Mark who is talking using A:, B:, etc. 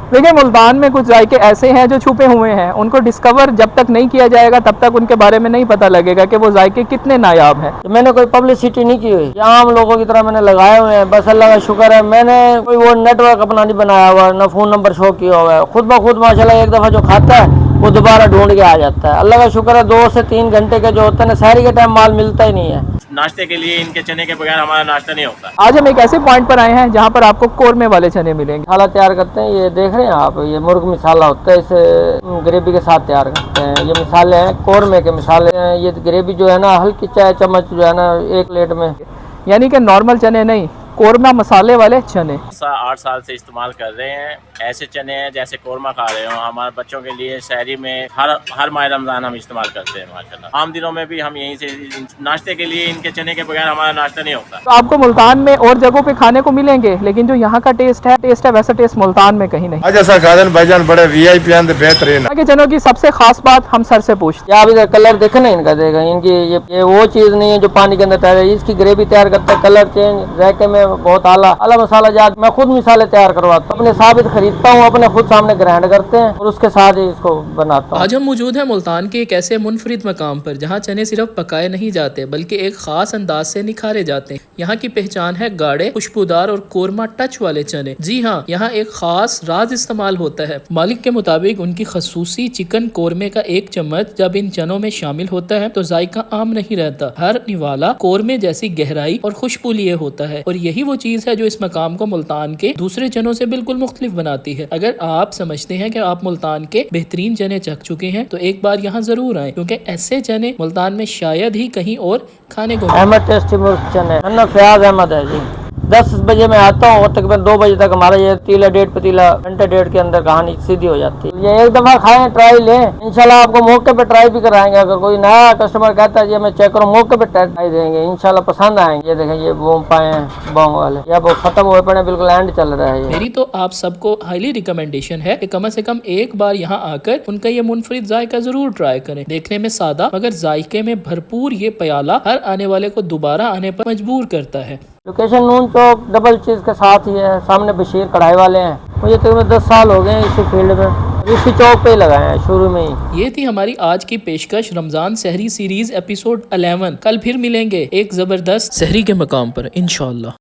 A: देखिए, मुल्तान में कुछ जायके ऐसे हैं जो छुपे हुए हैं, उनको डिस्कवर जब तक नहीं किया जाएगा तब तक उनके बारे में नहीं पता लगेगा कि वो जायके कितने नायाब हैं।
B: तो मैंने कोई पब्लिसिटी नहीं की हुई, आम लोगों की तरह मैंने लगाए हुए हैं, बस अल्लाह का शुक्र है। मैंने कोई वो नेटवर्क अपना नहीं बनाया हुआ, ना फोन नंबर शो किया हुआ है, खुद ब खुद माशाल्लाह एक दफ़ा जो खाता है वो दोबारा ढूंढ के आ जाता है। अल्लाह का शुक्र है, 2 से 3 घंटे के जो होते हैं ना, शहरी के टाइम माल मिलता ही नहीं है।
C: नाश्ते के लिए इनके चने के बगैर हमारा नाश्ता नहीं होता।
A: आज हम एक ऐसे पॉइंट पर आए हैं जहाँ पर आपको कोरमे वाले चने मिलेंगे।
B: मसाला तैयार करते हैं, ये देख रहे हैं आप, ये मुर्ग मसाला होता है, इसे ग्रेवी के साथ तैयार करते हैं। ये मसाले हैं कोरमे के मसाले हैं। ये ग्रेवी जो है ना, हल्की चाय चम्मच जो है ना, एक प्लेट में,
A: यानी कि नॉर्मल चने नहीं, कोरमा मसाले वाले चने।
C: 8 साल से इस्तेमाल कर रहे हैं। ऐसे चने हैं जैसे कोरमा खा रहे हो। हमारे बच्चों के लिए शहरी में हर माह रमजान हम इस्तेमाल करते हैं माशाल्लाह। आम दिनों में भी हम यहीं से नाश्ते के लिए इनके चने के बगैर हमारा नाश्ता नहीं होता।
A: तो आपको मुल्तान में और जगहों पे खाने को मिलेंगे, लेकिन जो यहाँ का टेस्ट है वैसा टेस्ट मुल्तान में कहीं नहीं।
D: अच्छा खादन भाईजान बड़े वीआईपी आंदे बेहतरीन
A: के चनों की सबसे खास बात हम सर से पूछते
B: हैं। आप इधर कलर देखे ना इनका, देगा इनकी ये वो चीज नहीं है जो पानी के अंदर तैयार है। इसकी ग्रेवी तैयार करते हैं, कलर चेंज, रैके में बहुत आला मसाला जात। मैं खुद मिसाले तैयार करवाता हूँ, अपने साबित खरीदता हूँ, अपने खुद सामने ग्राइंड करते हैं और उसके साथ ही इसको बनाता हूँ।
E: आज हम मौजूद हैं मुल्तान के एक ऐसे मुनफरिद मकाम पर जहाँ चने सिर्फ पकाए नहीं जाते बल्कि एक खास अंदाज से निखारे जाते हैं। यहाँ की पहचान है गाढ़े, खुशबूदार और कोरमा टच वाले चने। जी हाँ, यहाँ एक खास राज इस्तेमाल होता है। मालिक के मुताबिक उनकी खसूसी चिकन कोरमे का 1 चम्मच जब इन चनों में शामिल होता है तो जायका आम नहीं रहता। हर निवाला कोरमे जैसी गहराई और खुशबू लिए होता है और यही वो चीज है जो इस मकाम को मुल्तान के दूसरे चनों से बिल्कुल मुख्तलिफ बनाती है। अगर आप समझते हैं कि आप मुल्तान के बेहतरीन चने चख चुके हैं तो एक बार यहाँ जरूर आएं, क्योंकि ऐसे चने मुल्तान में शायद ही कहीं और खाने को।
B: अहमद टेस्टी मुर्ग चने, फयाज अहमद है जी। 10 बजे मैं आता हूँ और तकरीबन 2 बजे तक हमारा ये पतीला 1.5 पतीला घंटे 1.5 के अंदर कहानी सीधी हो जाती है। ये एक दफा खाएं, ट्राई लें, इंशाल्लाह आपको मौके पे ट्राई भी कराएंगे। अगर कोई नया कस्टमर कहता है ये मैं चेक करूँ, मौके पे ट्राई देंगे, इंशाल्लाह पसंद आएंगे। ये देखें, ये बोम पाए बोंग वाले, या वो खत्म हुए पड़े, बिल्कुल एंड चल रहा है।
E: मेरी तो आप सबको हाईली रिकमेंडेशन है कि कम से कम एक बार यहाँ आकर उनका ये मुनफरिद जायका जरूर ट्राई करें। देखने में सादा मगर जायके में भरपूर ये प्याला हर आने वाले को दोबारा आने पर मजबूर करता है।
B: लोकेशन नून चौक डबल चीज के साथ ही है, सामने बशीर कढ़ाई वाले हैं। मुझे तकरीबन 10 साल हो गए इसी फील्ड में, इसी चौक पे ही लगाए हैं शुरू में ही।
E: ये थी हमारी आज की पेशकश रमजान सहरी सीरीज एपिसोड 11। कल फिर मिलेंगे एक जबरदस्त सहरी के मकाम पर इंशाअल्लाह।